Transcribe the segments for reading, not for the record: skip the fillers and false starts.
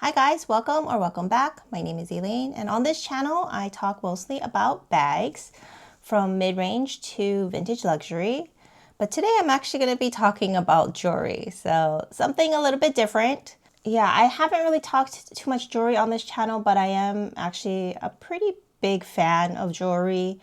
Hi guys, welcome or welcome back. My name is Elaine, and on this channel I talk mostly about bags from mid-range to vintage luxury. But today I'm actually going to be talking about jewelry, so something a little bit different. Yeah, I haven't really talked too much jewelry on this channel, but I am actually a pretty big fan of jewelry.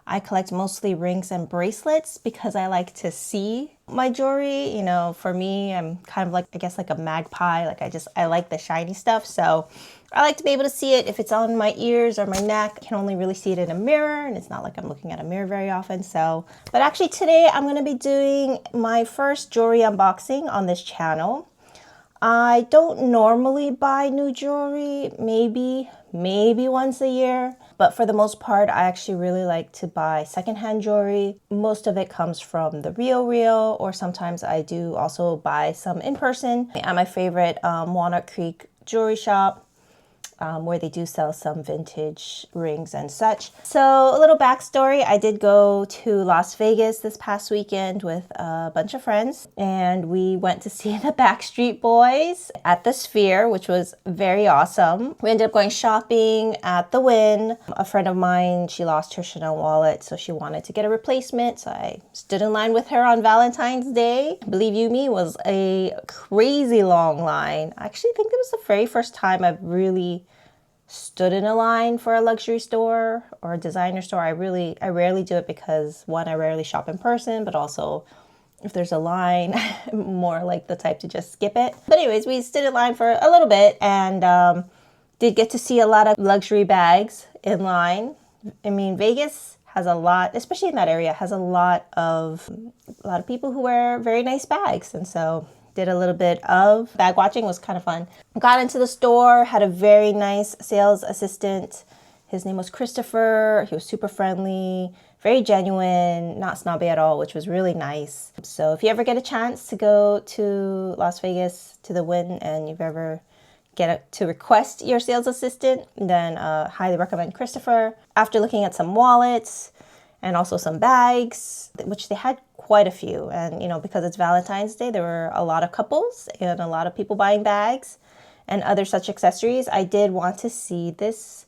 I collect mostly rings and bracelets because I like to see my jewelry. You know, for me, I'm kind of like, I guess like a magpie. Like I like the shiny stuff. So I like to be able to see it if it's on my ears or my neck. I can only really see it in a mirror, and it's not like I'm looking at a mirror very often. But actually today I'm going to be doing my first jewelry unboxing on this channel. I don't normally buy new jewelry, maybe once a year. But for the most part, I actually really like to buy secondhand jewelry. Most of it comes from the RealReal, or sometimes I do also buy some in person at my favorite Walnut Creek jewelry shop. Where they do sell some vintage rings and such. So a little backstory, I did go to Las Vegas this past weekend with a bunch of friends, and we went to see the Backstreet Boys at the Sphere, which was very awesome. We ended up going shopping at the Wynn. A friend of mine, she lost her Chanel wallet, so she wanted to get a replacement, so I stood in line with her on Valentine's Day. Believe you me, it was a crazy long line. I actually think it was the very first time I've really stood in a line for a luxury store or a designer store. I rarely do it because, one, I rarely shop in person, but also if there's a line, I'm more like the type to just skip it. But anyways, we stood in line for a little bit and did get to see a lot of luxury bags in line. I mean, Vegas has a lot, especially in that area, has a lot of people who wear very nice bags, and so did a little bit of bag watching. Was kind of fun. Got into the store, had a very nice sales assistant. His name was Christopher. He was super friendly, very genuine, not snobby at all, which was really nice. So if you ever get a chance to go to Las Vegas to the Wynn and you've ever get to request your sales assistant, then highly recommend Christopher. After looking at some wallets and also some bags, which they had quite a few. And, you know, because it's Valentine's Day, there were a lot of couples and a lot of people buying bags and other such accessories. I did want to see this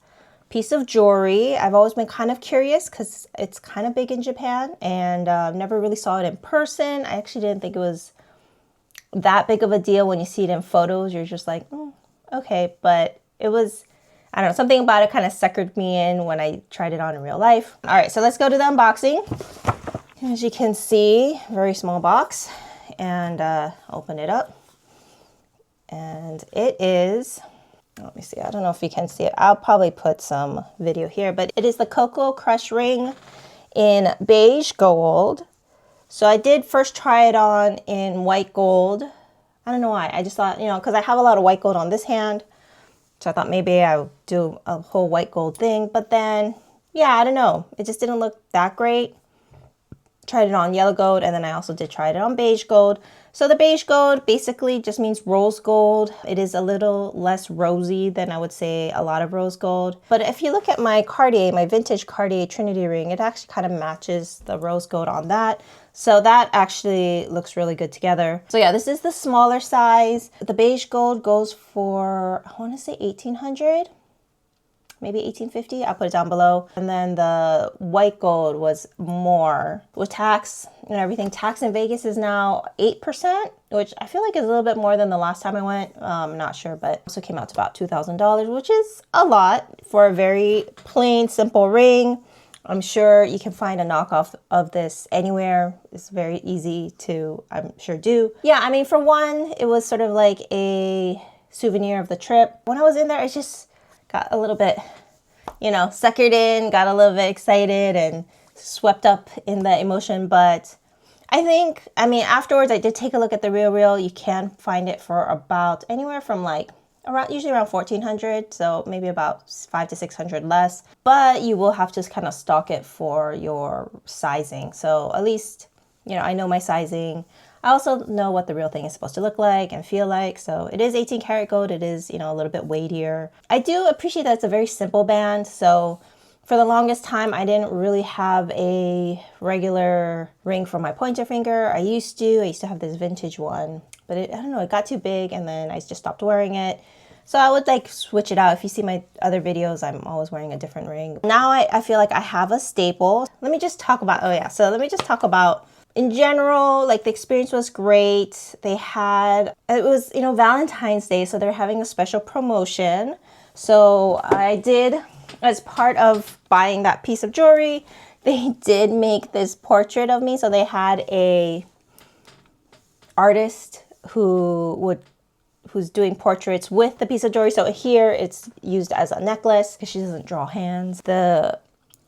piece of jewelry. I've always been kind of curious because it's kind of big in Japan, and never really saw it in person. I actually didn't think it was that big of a deal. When you see it in photos, you're just like, okay. But it was, I don't know, something about it kind of suckered me in when I tried it on in real life. All right, so let's go to the unboxing. As you can see, very small box, and open it up. And it is, let me see, I don't know if you can see it. I'll probably put some video here, but it is the Cocoa Crush ring in beige gold. So I did first try it on in white gold. I don't know why. I just thought, you know, because I have a lot of white gold on this hand, so I thought maybe I would do a whole white gold thing. But then, yeah, I don't know. It just didn't look that great. Tried it on yellow gold, and then I also did try it on beige gold. So the beige gold basically just means rose gold. It is a little less rosy than I would say a lot of rose gold. But if you look at my Cartier, my vintage Cartier Trinity ring, it actually kind of matches the rose gold on that. So that actually looks really good together. So yeah, this is the smaller size. The beige gold goes for, I want to say 1800. Maybe 1850. I'll put it down below. And then the white gold was more. With tax and everything, tax in Vegas is now 8%, which I feel like is a little bit more than the last time I went. I'm not sure, but also came out to about $2,000, which is a lot for a very plain, simple ring. I'm sure you can find a knockoff of this anywhere. It's very easy to, I'm sure, do. Yeah, I mean, for one, it was sort of like a souvenir of the trip. When I was in there, I just got a little bit, you know, suckered in, got a little bit excited and swept up in the emotion. But I think, I mean, afterwards I did take a look at the RealReal. You can find it for about anywhere from like usually around 1,400, so maybe about 500 to 600 less. But you will have to kind of stock it for your sizing. So at least, you know, I know my sizing. I also know what the real thing is supposed to look like and feel like. So it is 18 karat gold. It is, you know, a little bit weightier. I do appreciate that it's a very simple band. So for the longest time, I didn't really have a regular ring for my pointer finger. I used to have this vintage one, but I don't know, it got too big and then I just stopped wearing it. So I would like switch it out. If you see my other videos, I'm always wearing a different ring. Now I feel like I have a staple. Let me just talk about, oh yeah, so let me just talk about, in general, like the experience was great. They had, it was, you know, Valentine's Day, so they're having a special promotion. So I did, as part of buying that piece of jewelry, they did make this portrait of me. So they had a artist who's doing portraits with the piece of jewelry. So here it's used as a necklace because she doesn't draw hands. The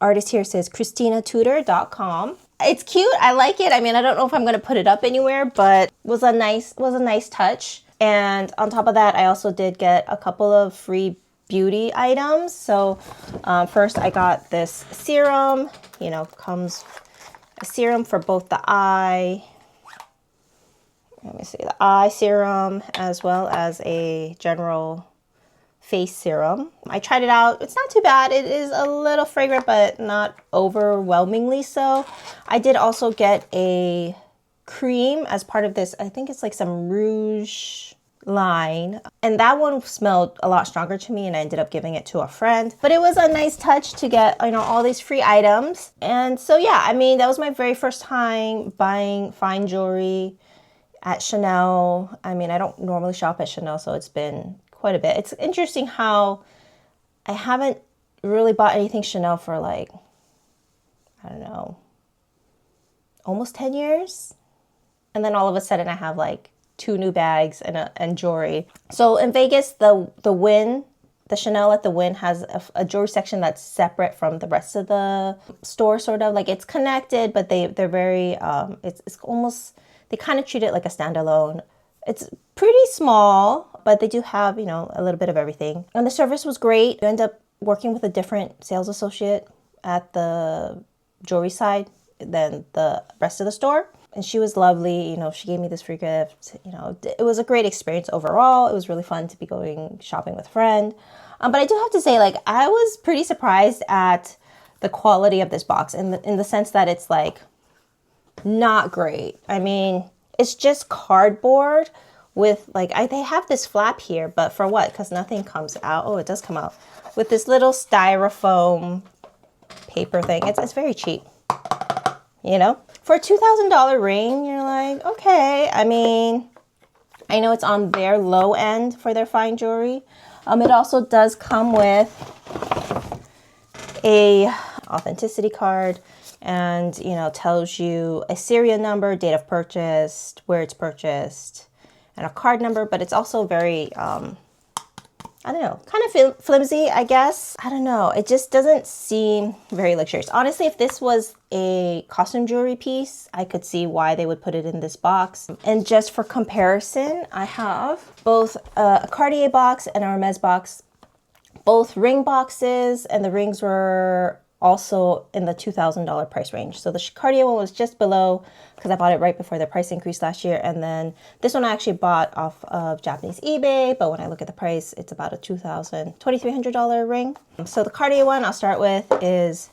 artist here says ChristinaTudor.com. It's cute. I like it. I mean, I don't know if I'm going to put it up anywhere, but was a nice touch. And on top of that, I also did get a couple of free beauty items. So first I got this serum, you know, comes a serum for both the eye, let me see, the eye serum, as well as a general face serum. I tried it out. It's not too bad. It is a little fragrant, but not overwhelmingly so. I did also get a cream as part of this. I think it's like some rouge line, and that one smelled a lot stronger to me, and I ended up giving it to a friend. But it was a nice touch to get, you know, all these free items. And so yeah, I mean, that was my very first time buying fine jewelry at Chanel. I mean, I don't normally shop at Chanel, so it's been quite a bit. It's interesting how I haven't really bought anything Chanel for like, I don't know, almost 10 years. And then all of a sudden I have like 2 new bags and jewelry. So in Vegas, the Wynn, the Chanel at the Wynn has a jewelry section that's separate from the rest of the store, sort of. Like it's connected, but they're very, it's almost, they kind of treat it like a standalone. It's pretty small, but they do have, you know, a little bit of everything. And the service was great. You end up working with a different sales associate at the jewelry side than the rest of the store. And she was lovely. You know, she gave me this free gift. You know, it was a great experience overall. It was really fun to be going shopping with a friend. But I do have to say, like, I was pretty surprised at the quality of this box in the sense that it's like not great. I mean, it's just cardboard with like, they have this flap here, but for what? Because nothing comes out. Oh, it does come out with this little styrofoam paper thing. It's very cheap, you know? For a $2,000 ring, you're like, okay. I mean, I know it's on their low end for their fine jewelry. It also does come with a authenticity card, and, you know, tells you a serial number, date of purchase, where it's purchased, and a card number. But it's also very, I don't know, kind of flimsy, I guess. I don't know. It just doesn't seem very luxurious. Honestly, if this was a costume jewelry piece, I could see why they would put it in this box. And just for comparison, I have both a Cartier box and a Hermes box, both ring boxes, and the rings were also in the $2,000 price range. So the Cartier one was just below because I bought it right before the price increase last year. And then this one I actually bought off of Japanese eBay, but when I look at the price, it's about a $2,300 ring. So the Cartier one I'll start with is,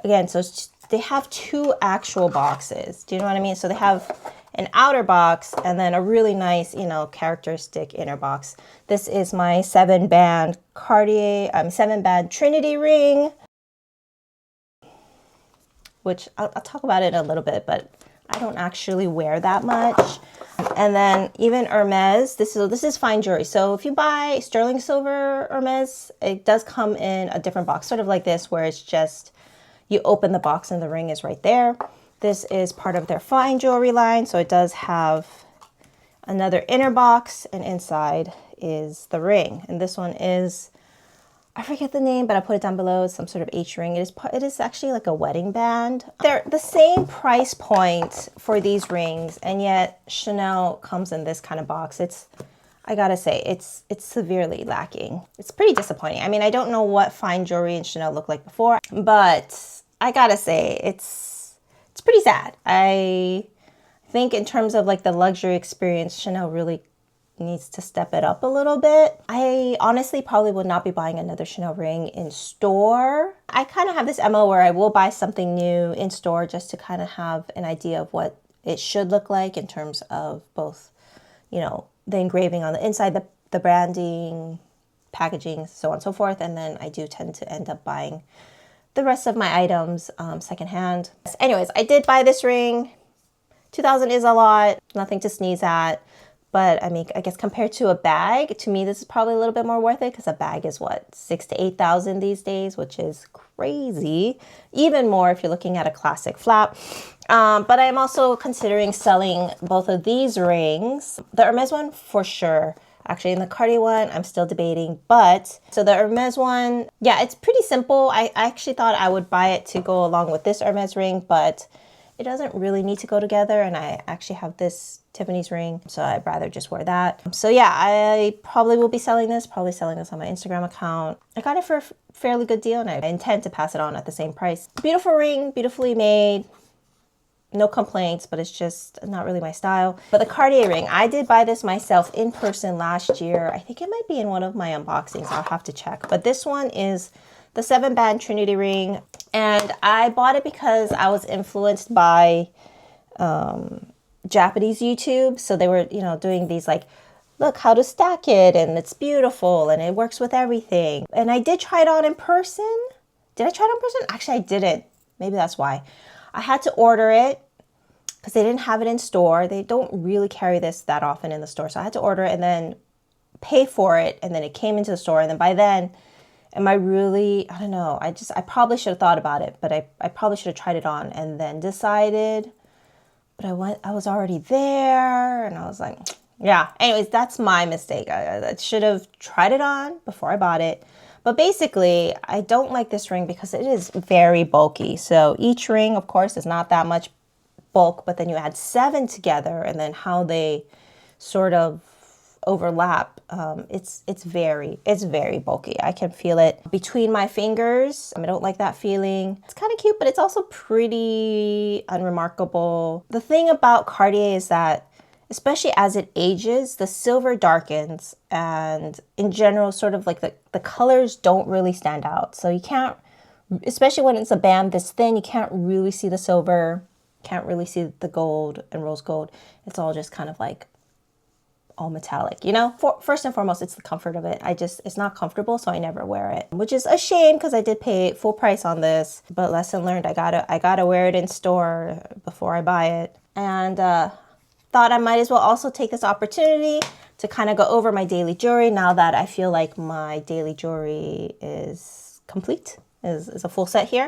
again, so they have 2 actual boxes. Do you know what I mean? So they have an outer box and then a really nice, you know, characteristic inner box. This is my 7-band Cartier, 7-band Trinity ring, which I'll talk about it in a little bit, but I don't actually wear that much. And then even Hermes, this is fine jewelry. So if you buy sterling silver Hermes, it does come in a different box, sort of like this, where it's just, you open the box and the ring is right there. This is part of their fine jewelry line. So it does have another inner box, and inside is the ring. And this one is, I forget the name, but I put it down below. It's some sort of H ring. It is actually like a wedding band. They're the same price point for these rings, and yet Chanel comes in this kind of box. I gotta say, it's severely lacking. It's pretty disappointing. I mean, I don't know what fine jewelry in Chanel looked like before, but I gotta say, it's pretty sad. I think in terms of like the luxury experience, Chanel really needs to step it up a little bit. I honestly probably would not be buying another Chanel ring in store. I kind of have this MO where I will buy something new in store just to kind of have an idea of what it should look like in terms of both, you know, the engraving on the inside, the branding, packaging, so on and so forth. And then I do tend to end up buying the rest of my items secondhand. Anyways, I did buy this ring. 2,000 is a lot, nothing to sneeze at. But I mean, I guess compared to a bag, to me, this is probably a little bit more worth it because a bag is what, 6,000 to 8,000 these days, which is crazy. Even more if you're looking at a classic flap. But I'm also considering selling both of these rings. The Hermes one for sure. Actually, in the Cartier one, I'm still debating. But so the Hermes one, yeah, it's pretty simple. I actually thought I would buy it to go along with this Hermes ring, but it doesn't really need to go together. And I actually have this Tiffany's ring, so I'd rather just wear that. So yeah, I probably will be selling this, on my Instagram account. I got it for a fairly good deal and I intend to pass it on at the same price. Beautiful ring, beautifully made. No complaints, but it's just not really my style. But the Cartier ring, I did buy this myself in person last year. I think it might be in one of my unboxings. I'll have to check. But this one is the 7-band Trinity ring. And I bought it because I was influenced by Japanese YouTube. So they were, doing these like, look how to stack it and it's beautiful and it works with everything. And I did try it on in person. Did I try it on person? Actually, I didn't. Maybe that's why. I had to order it because they didn't have it in store. They don't really carry this that often in the store. So I had to order it and then pay for it. And then it came into the store. And then by then, I don't know. I probably should have thought about it, but I probably should have tried it on and then decided. But I was already there and I was like, yeah. Anyways, that's my mistake. I should have tried it on before I bought it. But basically, I don't like this ring because it is very bulky. So each ring, of course, is not that much bulk, but then you add 7 together and then how they sort of overlap, it's very bulky. I can feel it between my fingers. I don't like that feeling. It's kind of cute, but it's also pretty unremarkable. The thing about Cartier is that especially as it ages, the silver darkens and in general, sort of like the colors don't really stand out. So you can't, especially when it's a band this thin, you can't really see the silver, can't really see the gold and rose gold. It's all just kind of like all metallic, First and foremost, it's the comfort of it. It's not comfortable, so I never wear it, which is a shame because I did pay full price on this, but lesson learned, I gotta wear it in store before I buy it. And, thought I might as well also take this opportunity to kind of go over my daily jewelry now that I feel like my daily jewelry is complete, is a full set here.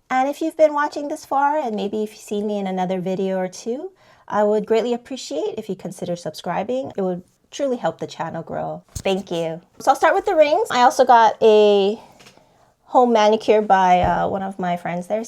And if you've been watching this far and maybe if you've seen me in another video or two, I would greatly appreciate if you consider subscribing. It would truly help the channel grow. Thank you. So I'll start with the rings. I also got a home manicure by one of my friends there,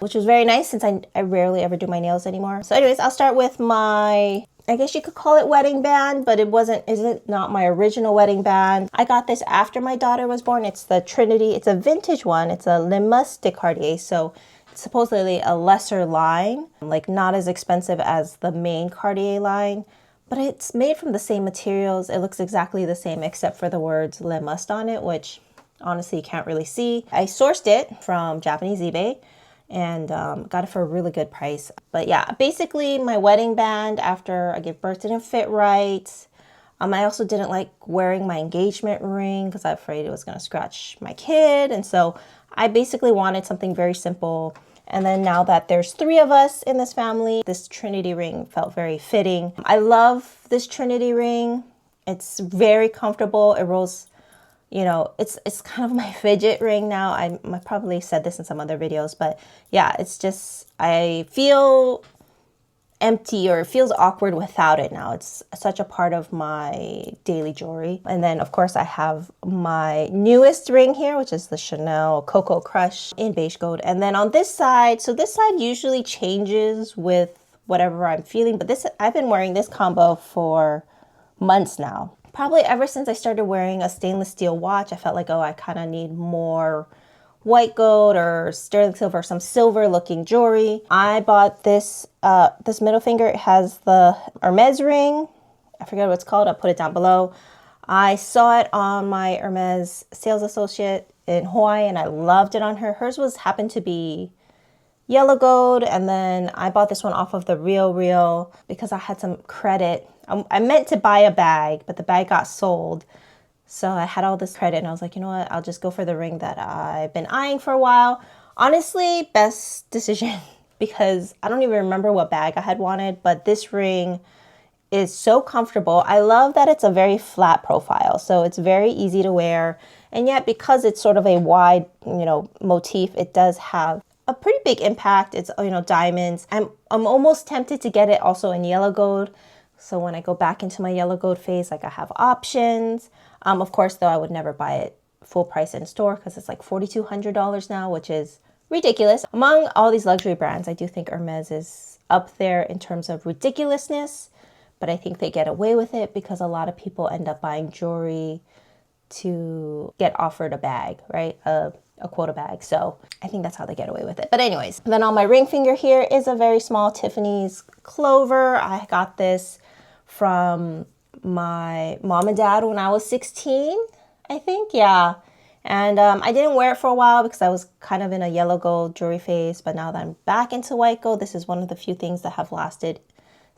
which was very nice since I rarely ever do my nails anymore. So anyways, I'll start with my, I guess you could call it wedding band, but is not my original wedding band. I got this after my daughter was born. It's the Trinity. It's a vintage one. It's a Limus de Cartier. So it's supposedly a lesser line, like not as expensive as the main Cartier line, but it's made from the same materials. It looks exactly the same except for the words Limus on it, which honestly, you can't really see. I sourced it from Japanese eBay and got it for a really good price. But yeah, basically my wedding band after I gave birth didn't fit right. I also didn't like wearing my engagement ring because I was afraid it was going to scratch my kid. And so I basically wanted something very simple. And then now that there's 3 of us in this family, this Trinity ring felt very fitting. I love this Trinity ring. It's very comfortable. It rolls. It's kind of my fidget ring now. I probably said this in some other videos, but yeah, it's just, I feel empty or it feels awkward without it now. It's such a part of my daily jewelry. And then of course I have my newest ring here, which is the Chanel Coco Crush in beige gold. And then on this side, so this side usually changes with whatever I'm feeling, but I've been wearing this combo for months now. Probably ever since I started wearing a stainless steel watch, I felt like, I kind of need more white gold or sterling silver, some silver looking jewelry. I bought this middle finger. It has the Hermes ring. I forget what it's called. I'll put it down below. I saw it on my Hermes sales associate in Hawaii and I loved it on her. Hers happened to be yellow gold. And then I bought this one off of the RealReal because I had some credit. I meant to buy a bag, but the bag got sold. So I had all this credit and I was like, you know what, I'll just go for the ring that I've been eyeing for a while. Honestly, best decision because I don't even remember what bag I had wanted, but this ring is so comfortable. I love that it's a very flat profile, so it's very easy to wear. And yet because it's sort of a wide, motif, it does have a pretty big impact. It's, diamonds. I'm almost tempted to get it also in yellow gold. So when I go back into my yellow gold phase, like I have options. Of course, though, I would never buy it full price in store because it's like $4,200 now, which is ridiculous. Among all these luxury brands, I do think Hermes is up there in terms of ridiculousness, but I think they get away with it because a lot of people end up buying jewelry to get offered a bag, right? A quota bag. So I think that's how they get away with it. But anyways, then on my ring finger here is a very small Tiffany's clover. I got this from my mom and dad when I was 16, I think. Yeah. And I didn't wear it for a while because I was kind of in a yellow gold jewelry phase. But now that I'm back into white gold, this is one of the few things that have lasted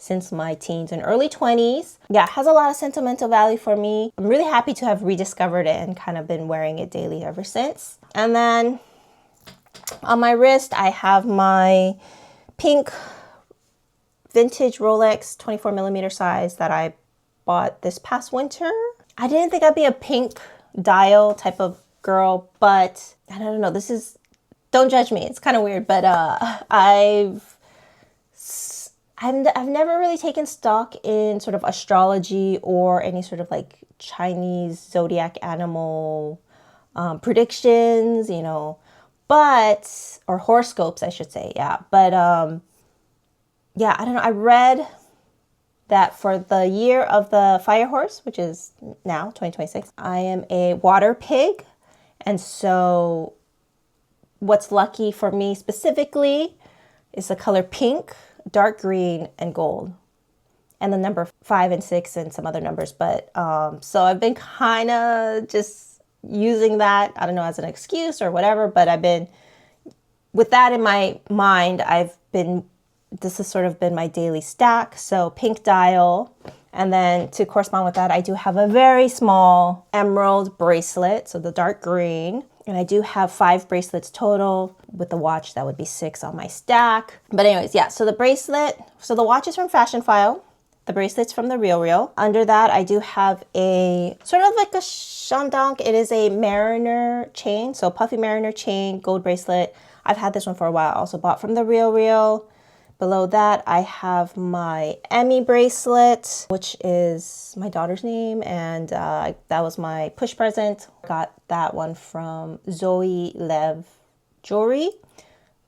since my teens and early 20s. Yeah, it has a lot of sentimental value for me. I'm really happy to have rediscovered it and kind of been wearing it daily ever since. And then on my wrist, I have my pink vintage Rolex 24 millimeter size that I bought this past winter. I didn't think I'd be a pink dial type of girl, but I don't know. Don't judge me. It's kind of weird, but I've never really taken stock in sort of astrology or any sort of like Chinese zodiac animal predictions, or horoscopes, I should say. Yeah. But yeah, I don't know. I read that for the year of the fire horse, which is now 2026, I am a water pig. And so what's lucky for me specifically is the color pink, dark green, and gold, and the number 5 and 6 and some other numbers. But so I've been kind of just using that, I don't know, as an excuse or whatever, but I've been with that in my mind. This has sort of been my daily stack. So pink dial. And then to correspond with that, I do have a very small emerald bracelet, so the dark green. And I do have 5 bracelets total. With the watch, that would be 6 on my stack. But anyways, yeah, so the watch is from Fashion File. The bracelet's from the RealReal. Under that, I do have a sort of like a chandonk. It is a mariner chain, so puffy mariner chain, gold bracelet. I've had this one for a while. Also bought from the RealReal. Below that, I have my Emmy bracelet, which is my daughter's name, and that was my push present. Got that one from Zoe Lev Jewelry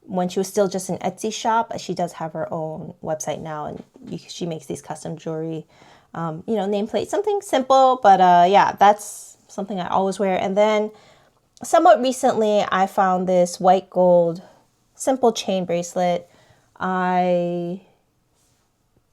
when she was still just an Etsy shop. She does have her own website now, and she makes these custom jewelry, nameplates, something simple, but yeah, that's something I always wear. And then somewhat recently, I found this white gold simple chain bracelet. I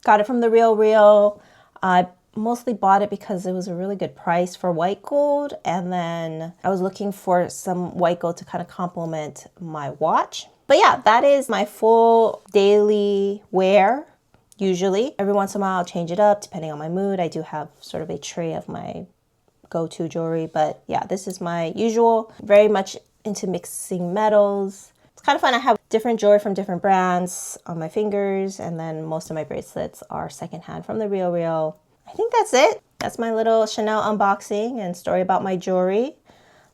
got it from the RealReal. I mostly bought it because it was a really good price for white gold. And then I was looking for some white gold to kind of complement my watch. But yeah, that is my full daily wear. Usually, every once in a while, I'll change it up depending on my mood. I do have sort of a tray of my go-to jewelry. But yeah, this is my usual. Very much into mixing metals. It's kind of fun. I have different jewelry from different brands on my fingers, and then most of my bracelets are secondhand from the RealReal. I think that's it. That's my little Chanel unboxing and story about my jewelry.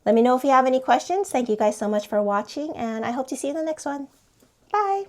Let me know if you have any questions. Thank you guys so much for watching, and I hope to see you in the next one. Bye.